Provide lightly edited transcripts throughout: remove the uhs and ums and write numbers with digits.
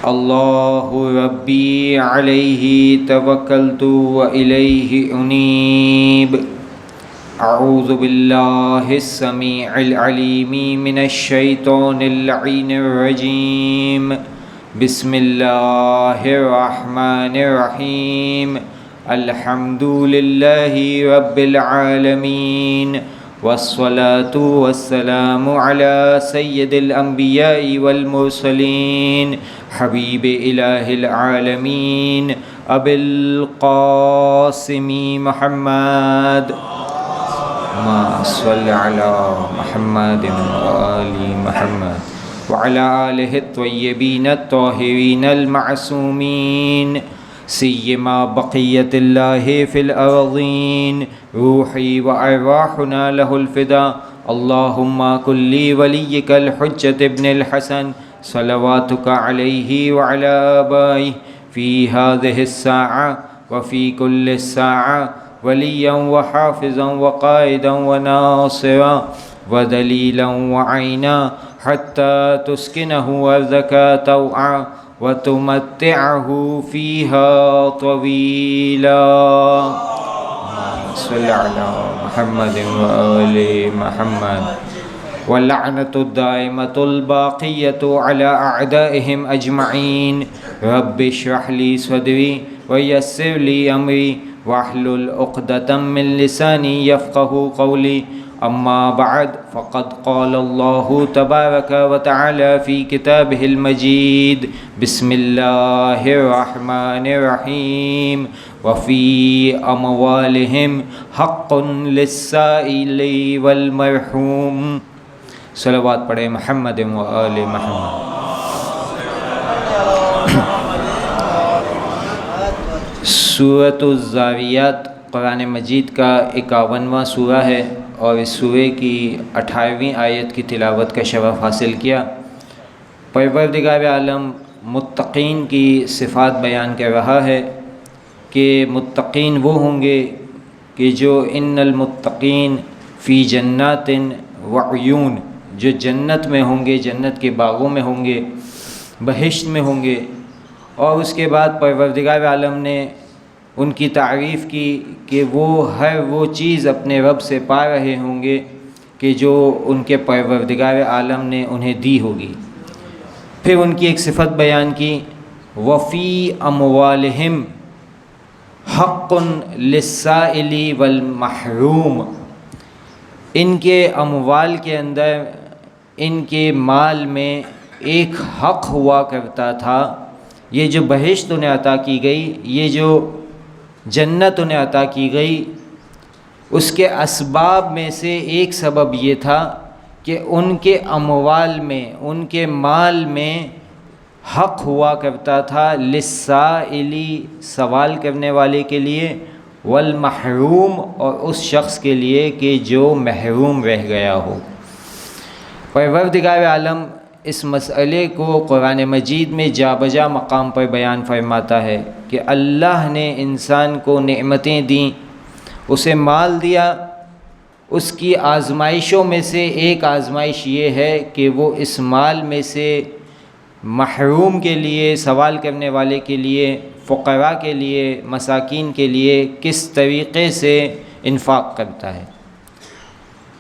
اللہ ربی علیہ توکلت وإلیہ انیب۔ اعوذ باللہ السمیع العلیم من الشیطان اللعین الرجیم۔ بسم اللہ الرحمن الرحیم۔ الحمد للہ رب العالمین، والصلاة والسلام على سید الانبیاء والمرسلین، حبیب الہ العالمین ابی القاسم محمد، اللهم صل علی محمد وآل محمد وعلى آلہ الطیبین الطاہرین المعصومین، سیما بقیت اللہ فی الارضین، روحی وارواحنا لہ الفداء۔ اللہم کن لی ولیک الحجۃ ابن الحسن صلواتک علیہ وعلی آبائہ فی ہذہ الساعہ وفی کل الساعہ، ولیا وحافظا وقائدا وناصرا ودلیلا وعینا، حتی تسکنہ ارضک طوعا وتمتعہ فیہا طویلا۔ صلی علی محمد وآل محمد۔ واللعنۃ الدائمۃ الباقیۃ علی اعدائہم اجمعین۔ رب اشرح لی صدری ویسر لی امری واحلل عقدۃ من لسانی یفقہوا قولی۔ اما بعد فقد قال اللہ تبارک وتعالی فی کتابہ المجید۔ بسم اللہ الرحمن الرحیم۔ وفی اموالہم حق للسائل والمرحوم۔ صلوات پڑھیں محمد و آل محمد۔ سورۃ الذاریات قرآن مجید کا 51واں سورہ ہے، اور اس سورہ کی 18ویں آیت کی تلاوت کا شرف حاصل کیا۔ پروردگار عالم متقین کی صفات بیان کر رہا ہے کہ متقین وہ ہوں گے کہ جو ان المتقین فی جنات وعیون، جو جنت میں ہوں گے، جنت کے باغوں میں ہوں گے، بہشت میں ہوں گے۔ اور اس کے بعد پروردگار عالم نے ان کی تعریف کی کہ وہ ہر وہ چیز اپنے رب سے پا رہے ہوں گے کہ جو ان کے پروردگار عالم نے انہیں دی ہوگی۔ پھر ان کی ایک صفت بیان کی، وفی اموالہم حق للسائل والمحروم۔ ان کے اموال کے اندر، ان کے مال میں ایک حق ہوا کرتا تھا۔ یہ جو بہشت انہیں عطا کی گئی، یہ جو جنت انہیں عطا کی گئی، اس کے اسباب میں سے ایک سبب یہ تھا کہ ان کے اموال میں، ان کے مال میں حق ہوا کرتا تھا للسائلی، سوال کرنے والے کے لیے، والمحروم، اور اس شخص کے لیے کہ جو محروم رہ گیا ہو۔ پروردگار عالم اس مسئلے کو قرآن مجید میں جا بجا مقام پر بیان فرماتا ہے کہ اللہ نے انسان کو نعمتیں دیں، اسے مال دیا۔ اس کی آزمائشوں میں سے ایک آزمائش یہ ہے کہ وہ اس مال میں سے محروم کے لیے، سوال کرنے والے کے لیے، فقراء کے لیے، مساکین کے لیے کس طریقے سے انفاق کرتا ہے۔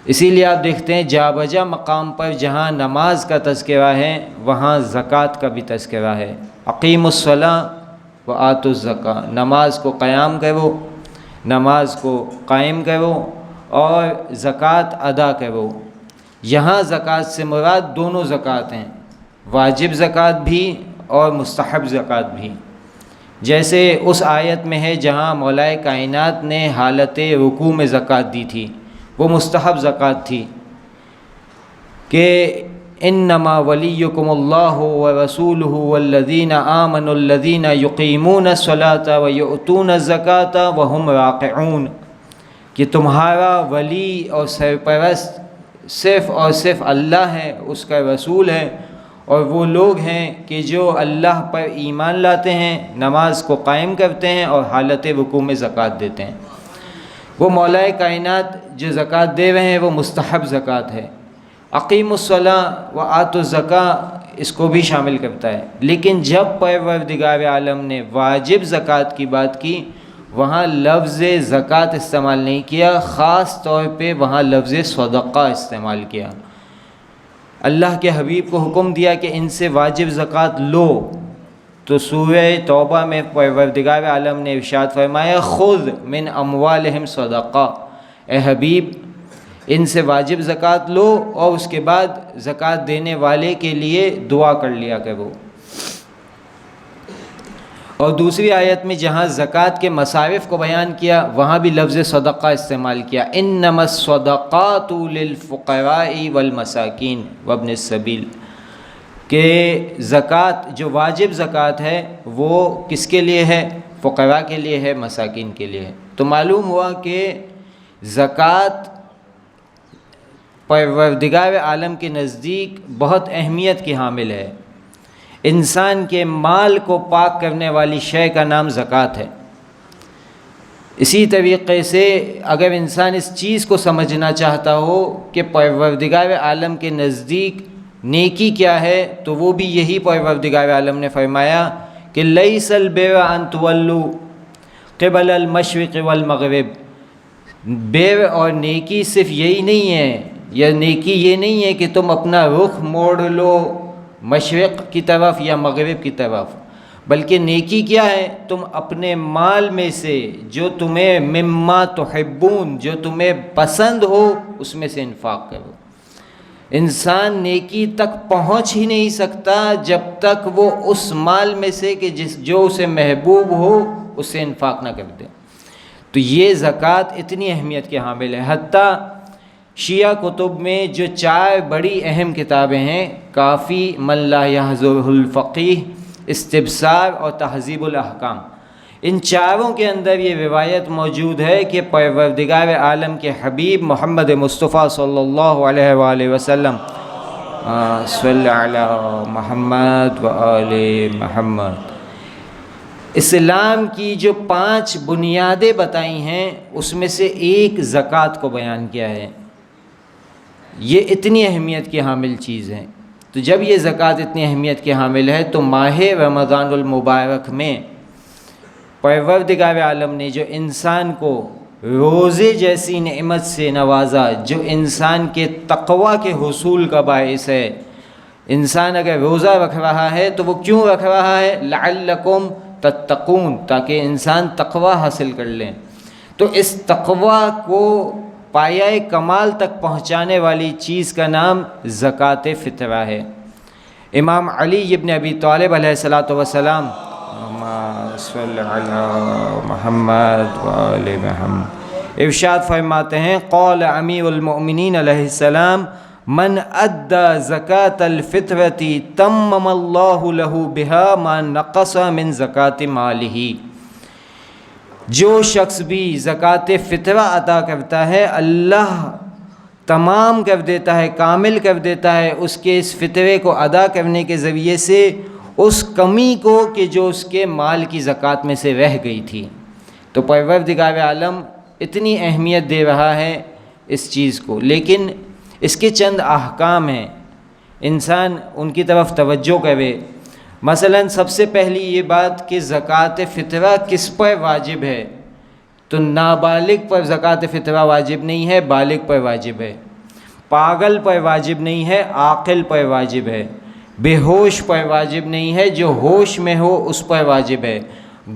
اسی لیے آپ دیکھتے ہیں جا بجا مقام پر جہاں نماز کا تذکرہ ہے، وہاں زکوٰۃ کا بھی تذکرہ ہے۔ اقیموا الصلاۃ وآتوا الزکاۃ، نماز کو قیام کرو، نماز کو قائم کرو اور زکوٰۃ ادا کرو۔ یہاں زکوٰۃ سے مراد دونوں زکوٰۃ ہیں، واجب زکوٰۃ بھی اور مستحب زکوٰۃ بھی۔ جیسے اس آیت میں ہے جہاں مولا کائنات نے حالت رکوع میں زکوٰۃ دی تھی، وہ مستحب زکوٰۃ تھی کہ انما ولیکم اللہ ورسولہ والذین آمنوا الذین یقیمون الصلاۃ ویؤتون الزکاۃ وہم راکعون، کہ تمہارا ولی اور سرپرست صرف اور صرف اللہ ہے، اس کا رسول ہے، اور وہ لوگ ہیں کہ جو اللہ پر ایمان لاتے ہیں، نماز کو قائم کرتے ہیں اور حالت رکوع میں زکوٰۃ دیتے ہیں۔ وہ مولا کائنات جو زکوٰۃ دے رہے ہیں وہ مستحب زکوٰۃ ہے۔ اقیموا الصلاۃ وآتوا الزکاۃ، اس کو بھی شامل کرتا ہے، لیکن جب پروردگار عالم نے واجب زکوٰۃ کی بات کی وہاں لفظ زکوٰۃ استعمال نہیں کیا، خاص طور پہ وہاں لفظ صدقہ استعمال کیا۔ اللہ کے حبیب کو حکم دیا کہ ان سے واجب زکوٰۃ لو، تو سورہ توبہ میں پروردگار عالم نے ارشاد فرمایا خذ من اموالہم صدقہ، اے حبیب ان سے واجب زکوٰۃ لو اور اس کے بعد زکوٰۃ دینے والے کے لیے دعا کر لیا کرو۔ اور دوسری آیت میں جہاں زکوٰۃ کے مصارف کو بیان کیا وہاں بھی لفظ صدقہ استعمال کیا، انما الصدقات للفقراء والمساکین وابن السبیل، کہ زکوٰۃ جو واجب زکوٰۃ ہے وہ کس کے لیے ہے؟ فقراء کے لیے ہے، مساکین کے لیے ہے۔ تو معلوم ہوا کہ زکوٰۃ پروردگار عالم کے نزدیک بہت اہمیت کی حامل ہے۔ انسان کے مال کو پاک کرنے والی شے کا نام زکوٰۃ ہے۔ اسی طریقے سے اگر انسان اس چیز کو سمجھنا چاہتا ہو کہ پروردگار عالم کے نزدیک نیکی کیا ہے تو وہ بھی یہی پروردگار عالم نے فرمایا کہ لیس البر ان تولوا قبل المشرق والمغرب، بر اور نیکی صرف یہی نہیں ہے، یا نیکی یہ نہیں ہے کہ تم اپنا رخ موڑ لو مشرق کی طرف یا مغرب کی طرف، بلکہ نیکی کیا ہے؟ تم اپنے مال میں سے جو تمہیں مما تحبون، جو تمہیں پسند ہو اس میں سے انفاق کرو۔ انسان نیکی تک پہنچ ہی نہیں سکتا جب تک وہ اس مال میں سے کہ جو اسے محبوب ہو اس سے انفاق نہ کر دے۔ تو یہ زکوٰۃ اتنی اہمیت کے حامل ہے، حتیٰ شیعہ کتب میں جو 4 بڑی اہم کتابیں ہیں، کافی، من لا یحضرہ الفقیہ، استبصار اور تہذیب الاحکام، ان چاروں کے اندر یہ روایت موجود ہے کہ پروردگار عالم کے حبیب محمد مصطفیٰ صلی اللہ علیہ وآلہ وسلم صلی علی محمد وآل محمد، اسلام کی جو 5 بنیادیں بتائی ہیں اس میں سے ایک زکوٰۃ کو بیان کیا ہے۔ یہ اتنی اہمیت کی حامل چیز ہے۔ تو جب یہ زکوٰۃ اتنی اہمیت کی حامل ہے تو ماہ رمضان المبارک میں پروردگار عالم نے جو انسان کو روزے جیسی نعمت سے نوازا، جو انسان کے تقوی کے حصول کا باعث ہے، انسان اگر روزہ رکھ رہا ہے تو وہ کیوں رکھ رہا ہے؟ لعلکم تتقون، تاکہ انسان تقوی حاصل کر لیں۔ تو اس تقوی کو پایۂ کمال تک پہنچانے والی چیز کا نام زکوٰۃ فطرہ ہے۔ امام علی ابن ابی طالب علیہ الصلاۃ والسلام صلی علی محمد وآل محمد ارشاد فرماتے ہیں، قال امیر المؤمنین علیہ السلام من ادى زکاة الفطرۃ تمم اللہ له بها ما نقص من زکاة مالہ، جو شخص بھی زکوٰۃ فطرہ ادا کرتا ہے اللہ تمام کر دیتا ہے، کامل کر دیتا ہے اس کے اس فطرے کو ادا کرنے کے ذریعے سے اس کمی کو کہ جو اس کے مال کی زکوٰۃ میں سے رہ گئی تھی۔ تو پروردگار عالم اتنی اہمیت دے رہا ہے اس چیز کو، لیکن اس کے چند احکام ہیں، انسان ان کی طرف توجہ کرے۔ مثلا سب سے پہلی یہ بات کہ زکوٰۃ فطرہ کس پر واجب ہے؟ تو نابالغ پر زکوٰۃ فطرہ واجب نہیں ہے، بالغ پر واجب ہے۔ پاگل پر واجب نہیں ہے، عاقل پر واجب ہے۔ بے ہوش پر واجب نہیں ہے، جو ہوش میں ہو اس پر واجب ہے۔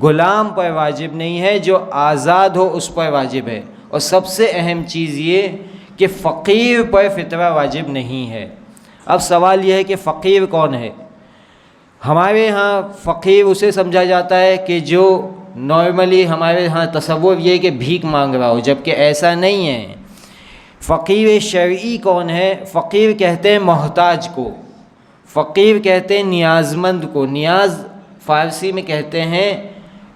غلام پر واجب نہیں ہے، جو آزاد ہو اس پر واجب ہے۔ اور سب سے اہم چیز یہ کہ فقیر پر فطرہ واجب نہیں ہے۔ اب سوال یہ ہے کہ فقیر کون ہے؟ ہمارے ہاں فقیر اسے سمجھا جاتا ہے کہ جو نارملی ہمارے ہاں تصور یہ کہ بھیک مانگ رہا ہو، جبکہ ایسا نہیں ہے۔ فقیر شرعی کون ہے؟ فقیر کہتے ہیں محتاج کو، فقیر کہتے ہیں نیاز مند کو۔ نیاز فارسی میں کہتے ہیں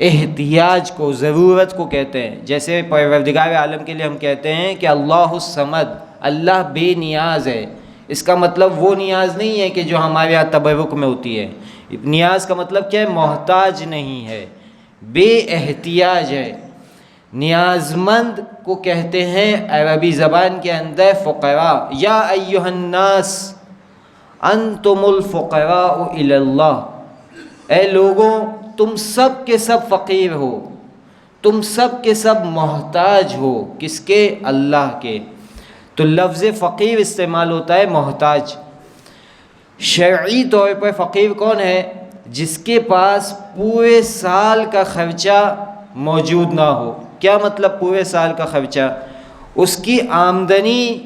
احتیاج کو، ضرورت کو کہتے ہیں۔ جیسے پروردگار عالم کے لیے ہم کہتے ہیں کہ اللہ الصمد، اللہ بے نیاز ہے۔ اس کا مطلب وہ نیاز نہیں ہے کہ جو ہمارے یہاں تبرک میں ہوتی ہے۔ نیاز کا مطلب کیا ہے؟ محتاج نہیں ہے، بے احتیاج ہے۔ نیاز مند کو کہتے ہیں عربی زبان کے اندر فقراء۔ یا ایھا الناس انتم الفقراء الی اللہ، اے لوگوں تم سب کے سب فقیر ہو، تم سب کے سب محتاج ہو، کس کے؟ اللہ کے۔ تو لفظ فقیر استعمال ہوتا ہے محتاج۔ شرعی طور پر فقیر کون ہے؟ جس کے پاس پورے سال کا خرچہ موجود نہ ہو۔ کیا مطلب پورے سال کا خرچہ؟ اس کی آمدنی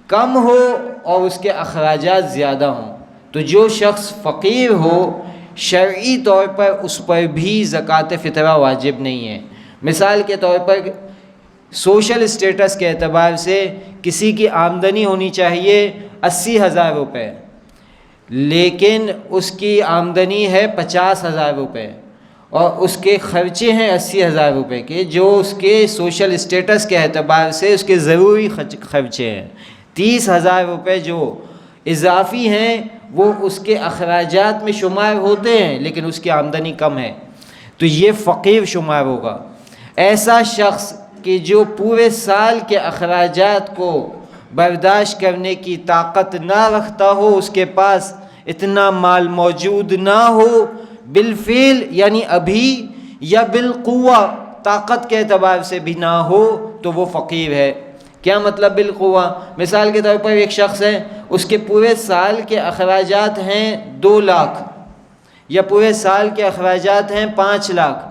کم ہو اور اس کے اخراجات زیادہ ہوں۔ تو جو شخص فقیر ہو شرعی طور پر اس پر بھی زکوٰۃ فطرہ واجب نہیں ہے۔ مثال کے طور پر سوشل اسٹیٹس کے اعتبار سے کسی کی آمدنی ہونی چاہیے 80,000 روپے، لیکن اس کی آمدنی ہے 50,000 روپے اور اس کے خرچے ہیں 80,000 روپے کے، جو اس کے سوشل اسٹیٹس کے اعتبار سے اس کے ضروری خرچے ہیں۔ 30,000 روپے جو اضافی ہیں وہ اس کے اخراجات میں شمار ہوتے ہیں، لیکن اس کی آمدنی کم ہے، تو یہ فقیر شمار ہوگا۔ ایسا شخص کہ جو پورے سال کے اخراجات کو برداشت کرنے کی طاقت نہ رکھتا ہو، اس کے پاس اتنا مال موجود نہ ہو بالفعل یعنی ابھی، یا بالقوہ طاقت کے اعتبار سے بھی نہ ہو، تو وہ فقیر ہے۔ کیا مطلب بالقوہ؟ مثال کے طور پر ایک شخص ہے، اس کے پورے سال کے اخراجات ہیں 2 لاکھ یا پورے سال کے اخراجات ہیں 5 لاکھ،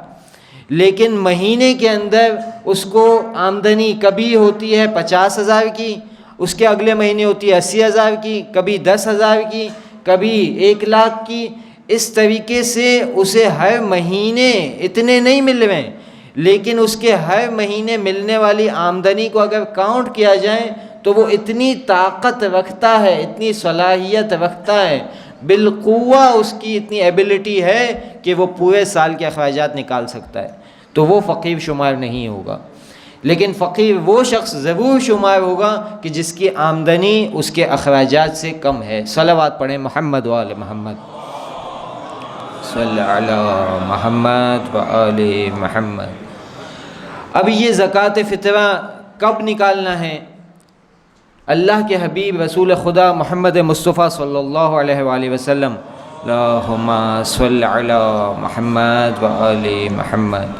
لیکن مہینے کے اندر اس کو آمدنی کبھی ہوتی ہے 50,000 کی، اس کے اگلے مہینے ہوتی ہے 80,000 کی، کبھی 10,000 کی، کبھی 1 لاکھ کی۔ اس طریقے سے اسے ہر مہینے اتنے نہیں مل رہے ہیں، لیکن اس کے ہر مہینے ملنے والی آمدنی کو اگر کاؤنٹ کیا جائے تو وہ اتنی طاقت رکھتا ہے، اتنی صلاحیت رکھتا ہے، بالقوہ اس کی اتنی ایبلٹی ہے کہ وہ پورے سال کے اخراجات نکال سکتا ہے، تو وہ فقیر شمار نہیں ہوگا۔ لیکن فقیر وہ شخص ضرور شمار ہوگا کہ جس کی آمدنی اس کے اخراجات سے کم ہے۔ صلوات پڑھیں محمد و آل محمد، صلی علی محمد و آل محمد۔ اب یہ زکوٰۃ فطرہ کب نکالنا ہے؟ اللہ کے حبیب رسول خدا محمد مصطفیٰ صلی اللہ علیہ وآلہ وسلم، اللہم صلی علی محمد و آل محمد،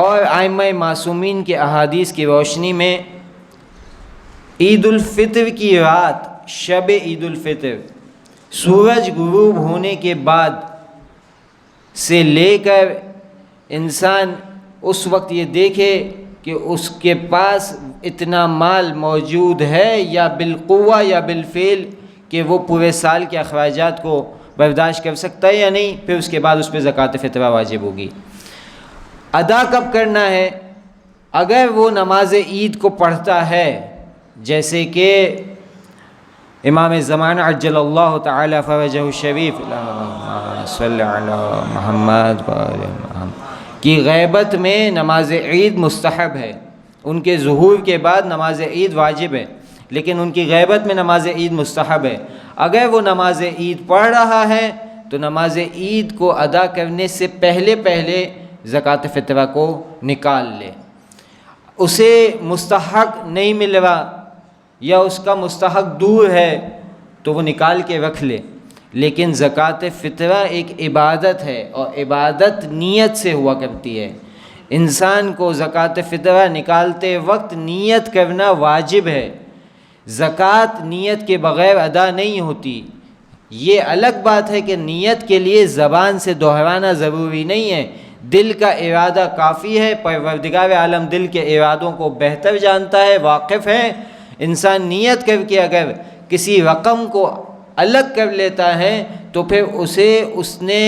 اور ائمہ معصومین کے احادیث کی روشنی میں عید الفطر کی رات، شب عید الفطر، سورج غروب ہونے کے بعد سے لے کر انسان اس وقت یہ دیکھے کہ اس کے پاس اتنا مال موجود ہے یا بالقوہ یا بالفعل کہ وہ پورے سال کے اخراجات کو برداشت کر سکتا ہے یا نہیں، پھر اس کے بعد اس پہ زکوٰۃ فطرہ واجب ہوگی۔ ادا کب کرنا ہے؟ اگر وہ نماز عید کو پڑھتا ہے، جیسے کہ امام زمانہ عجل اللہ تعالی فرجہ الشریف اللہم صلی علی محمد و آل محمد کی غیبت میں نماز عید مستحب ہے، ان کے ظہور کے بعد نماز عید واجب ہے، لیکن ان کی غیبت میں نماز عید مستحب ہے۔ اگر وہ نماز عید پڑھ رہا ہے تو نماز عید کو ادا کرنے سے پہلے زکوٰۃ فطرہ کو نکال لے۔ اسے مستحق نہیں مل رہا یا اس کا مستحق دور ہے تو وہ نکال کے رکھ لے، لیکن زکوٰۃ فطرہ ایک عبادت ہے اور عبادت نیت سے ہوا کرتی ہے۔ انسان کو زکوٰۃ فطرہ نکالتے وقت نیت کرنا واجب ہے، زکوٰۃ نیت کے بغیر ادا نہیں ہوتی۔ یہ الگ بات ہے کہ نیت کے لیے زبان سے دہرانا ضروری نہیں ہے، دل کا ارادہ کافی ہے، پروردگار عالم دل کے ارادوں کو بہتر جانتا ہے، واقف ہے۔ انسان نیت کر کے اگر کسی رقم کو الگ کر لیتا ہے تو پھر اسے اس نے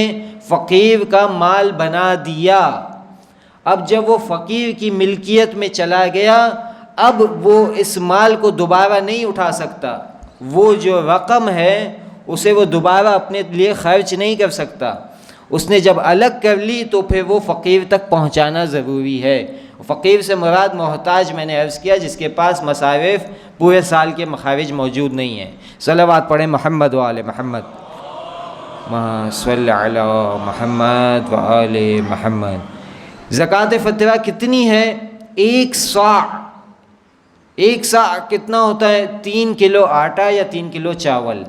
فقیر کا مال بنا دیا۔ اب جب وہ فقیر کی ملکیت میں چلا گیا، اب وہ اس مال کو دوبارہ نہیں اٹھا سکتا، وہ جو رقم ہے اسے وہ دوبارہ اپنے لیے خرچ نہیں کر سکتا۔ اس نے جب الگ کر لی تو پھر وہ فقیر تک پہنچانا ضروری ہے۔ فقیر سے مراد محتاج میں نے عرض کیا جس کے پاس مصارف پورے سال کے مخارج موجود نہیں ہیں۔ صلوات پڑھیں محمد و آل محمد، صلی علی محمد و آل محمد۔ زکوٰۃ فطرہ کتنی ہے؟ 1 صاع۔ 1 صاع کتنا ہوتا ہے؟ 3 کلو آٹا یا 3 کلو چاول۔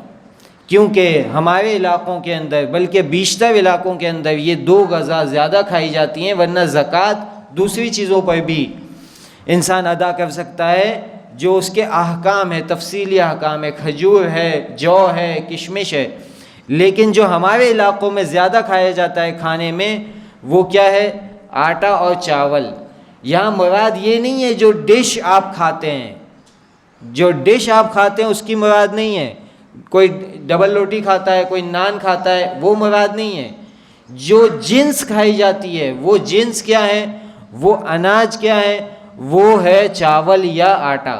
کیونکہ ہمارے علاقوں کے اندر بلکہ بیشتر علاقوں کے اندر یہ 2 غذا زیادہ کھائی جاتی ہیں، ورنہ زکوٰۃ دوسری چیزوں پر بھی انسان ادا کر سکتا ہے جو اس کے احکام ہے، تفصیلی احکام ہے، کھجور ہے، جو ہے، کشمش ہے۔ لیکن جو ہمارے علاقوں میں زیادہ کھایا جاتا ہے کھانے میں، وہ کیا ہے؟ آٹا اور چاول۔ یہاں مراد یہ نہیں ہے جو ڈش آپ کھاتے ہیں، جو ڈش آپ کھاتے ہیں اس کی مراد نہیں ہے، کوئی ڈبل روٹی کھاتا ہے، کوئی نان کھاتا ہے، وہ مراد نہیں ہے۔ جو جنس کھائی جاتی ہے وہ جنس کیا ہے؟ وہ اناج کیا ہے؟ وہ ہے چاول یا آٹا۔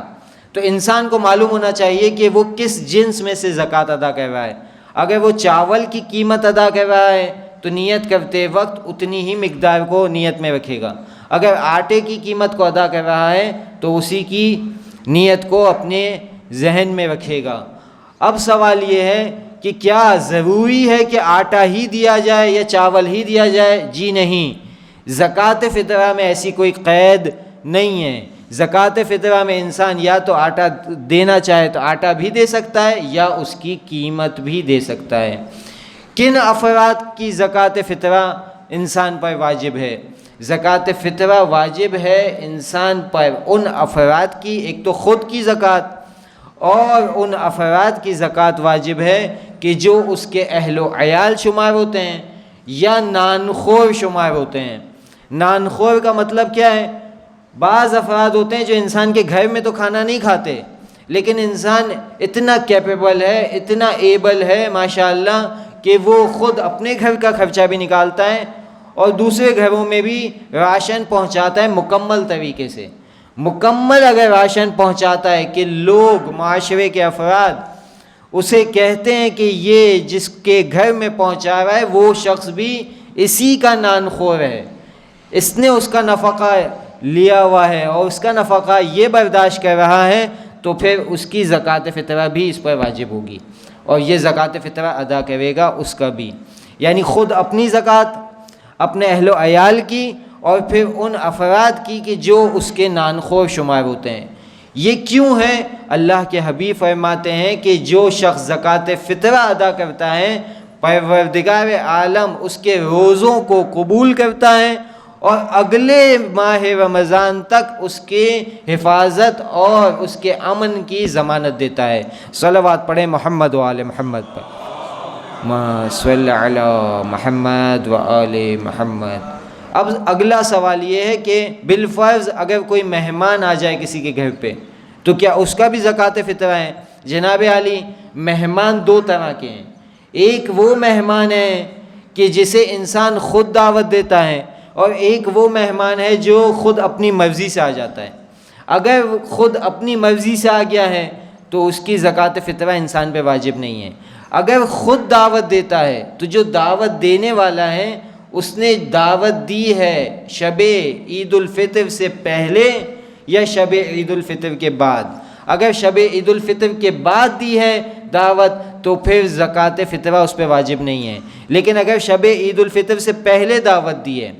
تو انسان کو معلوم ہونا چاہیے کہ وہ کس جنس میں سے زکوٰۃ ادا کر رہا ہے۔ اگر وہ چاول کی قیمت ادا کر رہا ہے تو نیت کرتے وقت اتنی ہی مقدار کو نیت میں رکھے گا۔ اگر آٹے کی قیمت کو ادا کر رہا ہے تو اسی کی نیت کو اپنے ذہن میں رکھے گا۔ اب سوال یہ ہے کہ کیا ضروری ہے کہ آٹا ہی دیا جائے یا چاول ہی دیا جائے؟ جی نہیں، زکوٰۃ فطرہ میں ایسی کوئی قید نہیں ہے۔ زکوٰۃ فطرہ میں انسان یا تو آٹا دینا چاہے تو آٹا بھی دے سکتا ہے یا اس کی قیمت بھی دے سکتا ہے۔ کن افراد کی زکوٰۃ فطرہ انسان پر واجب ہے؟ زکوٰۃ فطرہ واجب ہے انسان پر ان افراد کی، ایک تو خود کی زکوٰۃ، اور ان افراد کی زکوٰۃ واجب ہے کہ جو اس کے اہل و عیال شمار ہوتے ہیں یا نانخور شمار ہوتے ہیں۔ نانخور کا مطلب کیا ہے؟ بعض افراد ہوتے ہیں جو انسان کے گھر میں تو کھانا نہیں کھاتے، لیکن انسان اتنا کیپیبل ہے، اتنا ایبل ہے ماشاءاللہ کہ وہ خود اپنے گھر کا خرچہ بھی نکالتا ہے اور دوسرے گھروں میں بھی راشن پہنچاتا ہے مکمل طریقے سے۔ مکمل اگر راشن پہنچاتا ہے کہ لوگ، معاشرے کے افراد اسے کہتے ہیں کہ یہ جس کے گھر میں پہنچا رہا ہے وہ شخص بھی اسی کا نانخور ہے، اس نے اس کا نفقہ لیا ہوا ہے اور اس کا نفقہ یہ برداشت کر رہا ہے، تو پھر اس کی زکوٰۃ فطرہ بھی اس پر واجب ہوگی اور یہ زکوٰۃ فطرہ ادا کرے گا اس کا بھی، یعنی خود اپنی زکوٰۃ، اپنے اہل و عیال کی، اور پھر ان افراد کی کہ جو اس کے نانخور شمار ہوتے ہیں۔ یہ کیوں ہے؟ اللہ کے حبیب فرماتے ہیں کہ جو شخص زکوٰۃ فطرہ ادا کرتا ہے پروردگار عالم اس کے روزوں کو قبول کرتا ہے اور اگلے ماہ رمضان تک اس کے حفاظت اور اس کے امن کی ضمانت دیتا ہے۔ صلوات پڑھیں محمد و آل محمد پر، ما صلی علی محمد و آل محمد۔ اب اگلا سوال یہ ہے کہ بالفرض اگر کوئی مہمان آ جائے کسی کے گھر پہ تو کیا اس کا بھی زکوٰۃ فطرہ ہے؟ جناب عالی، مہمان 2 طرح کے ہیں۔ ایک وہ مہمان ہے کہ جسے انسان خود دعوت دیتا ہے، اور ایک وہ مہمان ہے جو خود اپنی مرضی سے آ جاتا ہے۔ اگر خود اپنی مرضی سے آ گیا ہے تو اس کی زکوٰۃ فطرہ انسان پہ واجب نہیں ہے۔ اگر خود دعوت دیتا ہے تو جو دعوت دینے والا ہے اس نے دعوت دی ہے شب عید الفطر سے پہلے یا شب عید الفطر کے بعد۔ اگر شب عید الفطر کے بعد دی ہے دعوت تو پھر زکوٰۃ فطرہ اس پہ واجب نہیں ہے، لیکن اگر شب عید الفطر سے پہلے دعوت دی ہے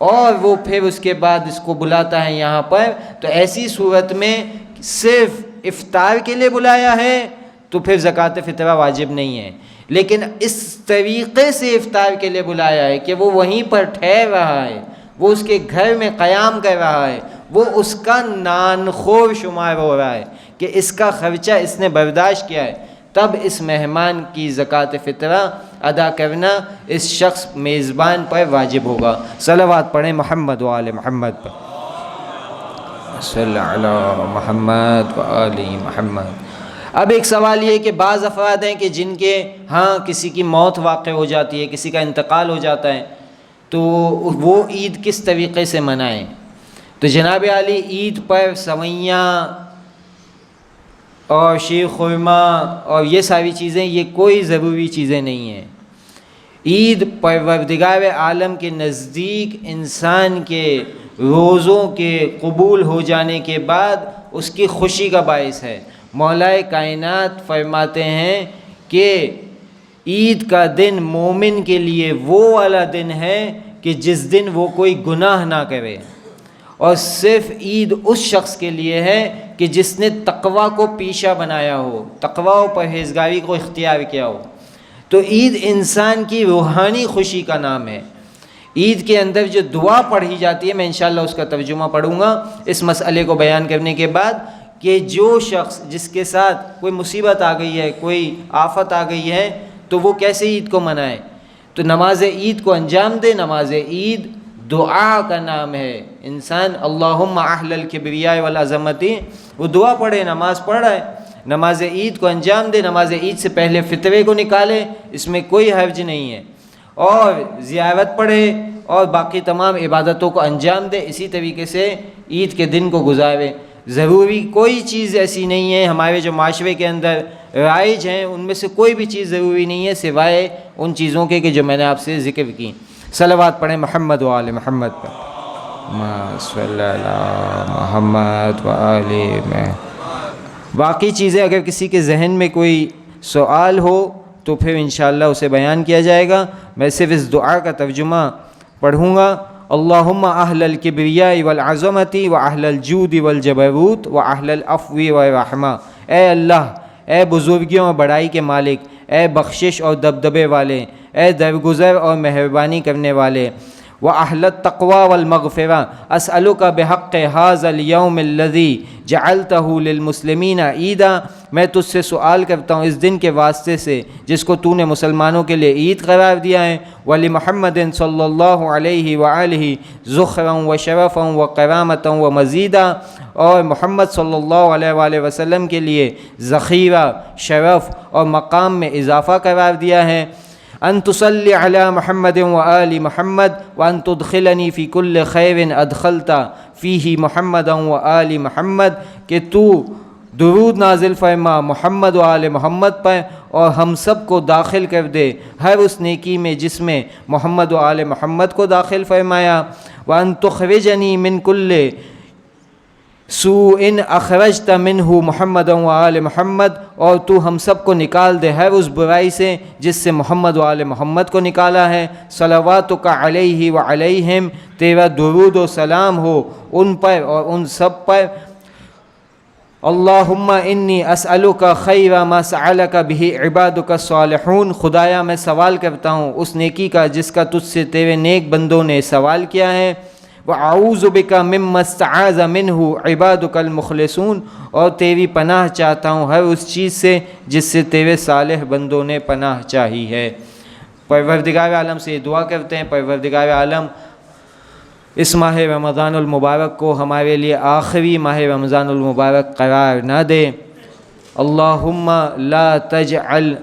اور وہ پھر اس کے بعد اس کو بلاتا ہے یہاں پر، تو ایسی صورت میں صرف افطار کے لیے بلایا ہے تو پھر زکوٰۃ فطرہ واجب نہیں ہے۔ لیکن اس طریقے سے افطار کے لیے بلایا ہے کہ وہ وہیں پر ٹھہر رہا ہے، وہ اس کے گھر میں قیام کر رہا ہے، وہ اس کا نانخور شمار ہو رہا ہے کہ اس کا خرچہ اس نے برداشت کیا ہے، تب اس مہمان کی زکوٰۃ فطرہ ادا کرنا اس شخص میزبان پر واجب ہوگا۔ صلوات پڑھیں محمد و آل محمد پر، صلی علی محمد و آل محمد۔ اب ایک سوال یہ کہ بعض افراد ہیں کہ جن کے ہاں کسی کی موت واقع ہو جاتی ہے، کسی کا انتقال ہو جاتا ہے، تو وہ عید کس طریقے سے منائیں؟ تو جناب عالی، عید پر سوئیاں اور شیر خورما اور یہ ساری چیزیں یہ کوئی ضروری چیزیں نہیں ہیں۔ عید پروردگار عالم کے نزدیک انسان کے روزوں کے قبول ہو جانے کے بعد اس کی خوشی کا باعث ہے۔ مولا کائنات فرماتے ہیں کہ عید کا دن مومن کے لیے وہ والا دن ہے کہ جس دن وہ کوئی گناہ نہ کرے اور صرف عید اس شخص کے لیے ہے کہ جس نے تقوی کو پیشہ بنایا ہو، تقوی و پرہیزگاری کو اختیار کیا ہو۔ تو عید انسان کی روحانی خوشی کا نام ہے۔ عید کے اندر جو دعا پڑھی جاتی ہے، میں انشاءاللہ اس کا ترجمہ پڑھوں گا اس مسئلے کو بیان کرنے کے بعد، کہ جو شخص جس کے ساتھ کوئی مصیبت آ گئی ہے، کوئی آفت آ گئی ہے، تو وہ کیسے عید کو منائے؟ تو نماز عید کو انجام دے۔ نماز عید دعا کا نام ہے۔ انسان اللہم احل الکبریاء والعظمت، وہ دعا پڑھے، نماز پڑھ رہا ہے، نماز عید کو انجام دے۔ نماز عید سے پہلے فطرے کو نکالے، اس میں کوئی حرج نہیں ہے، اور زیارت پڑھے اور باقی تمام عبادتوں کو انجام دے۔ اسی طریقے سے عید کے دن کو گزارے۔ ضروری کوئی چیز ایسی نہیں ہے ہمارے جو معاشرے کے اندر رائج ہیں، ان میں سے کوئی بھی چیز ضروری نہیں ہے سوائے ان چیزوں کے کہ جو میں نے آپ سے ذکر کی۔ صلوات پڑھیں محمد و آل محمد پر۔ صلی اللہ محمد و آل محمد۔ باقی چیزیں اگر کسی کے ذہن میں کوئی سوال ہو تو پھر انشاءاللہ اسے بیان کیا جائے گا۔ میں صرف اس دعا کا ترجمہ پڑھوں گا۔ اللہم اہل الکبریاء والعظمت و اہل الجود والجبروت و اہل العفو والرحمہ۔ اے اللہ، اے بزرگیوں اور بڑائی کے مالک، اے بخشش اور دبدبے والے، اے درگزر اور مہربانی کرنے والے، وَأَهْلَ التَّقْوَى وَالْمَغْفِرَةِ أَسْأَلُكَ بِحَقِّ هَذَا الْيَوْمِ الَّذِي جَعَلْتَهُ لِلْمُسْلِمِينَ عِيدًا۔ میں تجھ سے سوال کرتا ہوں اس دن کے واسطے سے جس کو تو نے مسلمانوں کے لیے عید قرار دیا ہے، وَلِمُحَمَّدٍ صلی اللہ علیہ وآلہ ذُخْرًا وَشَرَفًا وَقَرَامَةً وَمَزِيدًا، اور محمد صلی اللہ علیہ وآلہ وسلم کے لیے ذخیرہ، شرف اور مقام میں اضافہ قرار دیا ہے۔ ان تصلی علی محمد و آل محمد وان تدخلنی فی کل خیر ادخلتا فیہ محمد و آل محمد، کہ تو درود نازل فرما محمد و آل محمد پر اور ہم سب کو داخل کر دے ہر اس نیکی میں جس میں محمد و آل محمد کو داخل فرمایا۔ وان تخرجنی من کل سوء اخرجت منہ محمد و آل محمد، اور تو ہم سب کو نکال دے ہر اس برائی سے جس سے محمد و آل محمد کو نکالا ہے۔ صلواتک علیہ وعلیہم، تیرا درود و سلام ہو ان پر اور ان سب پر۔ اللہم انی اسألک خیر ما سألک بہ عبادک الصالحون، خدایا میں سوال کرتا ہوں اس نیکی کا جس کا تجھ سے تیرے نیک بندوں نے سوال کیا ہے۔ وَأَعُوذُ بِكَ مِمَّا اسْتَعَاذَ مِنْهُ عِبَادُكَ الْمُخْلِصُونَ، اور تیری پناہ چاہتا ہوں ہر اس چیز سے جس سے تیرے صالح بندوں نے پناہ چاہی ہے۔ پروردگار عالم سے یہ دعا کرتے ہیں، پروردگار عالم اس ماہ رمضان المبارک کو ہمارے لیے آخری ماہ رمضان المبارک قرار نہ دے۔ اللہم لا تجعل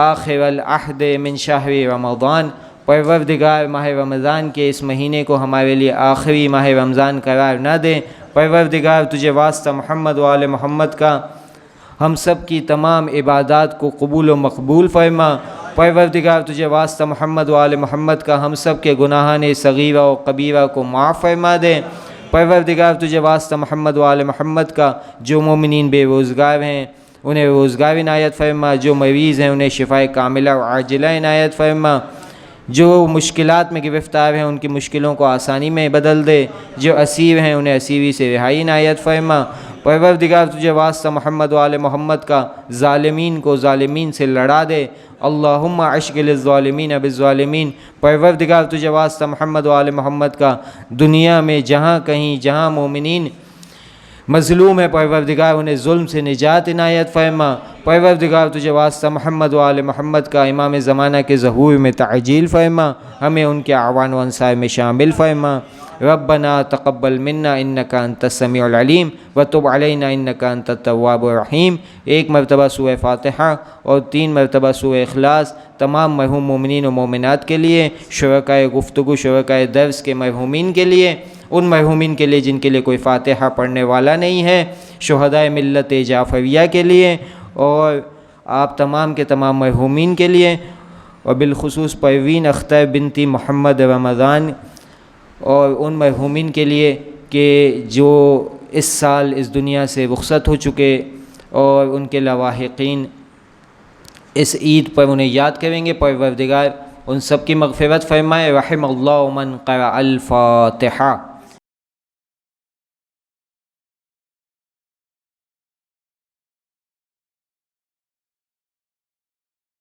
آخر العہد من شہر رمضان، پروردگار ماہ رمضان کے اس مہینے کو ہمارے لیے آخری ماہ رمضان قرار نہ دے۔ پروردگار تجھے واسطہ محمد و آل محمد کا ہم سب کی تمام عبادات کو قبول و مقبول فرما۔ پروردگار تجھے واسطہ محمد و آل محمد کا ہم سب کے گناہان صغیرہ و کبیرہ کو معاف فرما دے۔ پروردگار تجھے واسطہ محمد و آل محمد کا جو مومنین بے روزگار ہیں انہیں روزگار عنایت فرما، جو مریض ہیں انہیں شفائے کاملہ و عاجلہ عنایت فرما، جو مشکلات میں گرفتار ہیں ان کی مشکلوں کو آسانی میں بدل دے، جو اسیر ہیں انہیں اسیری سے رہائی عنایت فرما۔ پروردگار تجھے واسطہ محمد و آل محمد کا ظالمین کو ظالمین سے لڑا دے۔ اللہم اشغل الظالمین بالظالمین، پروردگار تجھے واسطہ محمد و آل محمد کا دنیا میں جہاں کہیں جہاں مومنین مظلوم ہے پروردگار انہیں ظلم سے نجات عنایت فرما۔ پروردگار تجھے واسطہ محمد و آل محمد کا امام زمانہ کے ظہور میں تعجیل فرما، ہمیں ان کے اعوان و انصار میں شامل فرما۔ ربنا تقبل منا انک انت السمیع العلیم وتب علینا انک انت التواب الرحیم۔ ایک مرتبہ سورہ فاتحہ اور 3 مرتبہ سورہ اخلاص تمام مرحوم مومنین و مومنات کے لیے، شرکائے گفتگو شرکائے درس کے مرحومین کے لیے، ان مرحومین کے لیے جن کے لیے کوئی فاتحہ پڑھنے والا نہیں ہے، شہدائے ملت جعفریہ کے لیے، اور آپ تمام کے تمام مرحومین کے لیے، اور بالخصوص پروین اختر بنتی محمد رمضان اور ان مرحومین کے لیے کہ جو اس سال اس دنیا سے رخصت ہو چکے اور ان کے لاواحقین اس عید پر انہیں یاد کریں گے۔ پروردگار ان سب کی مغفرت فرمائے۔ رحم اللہ من قرأ الفاتحہ۔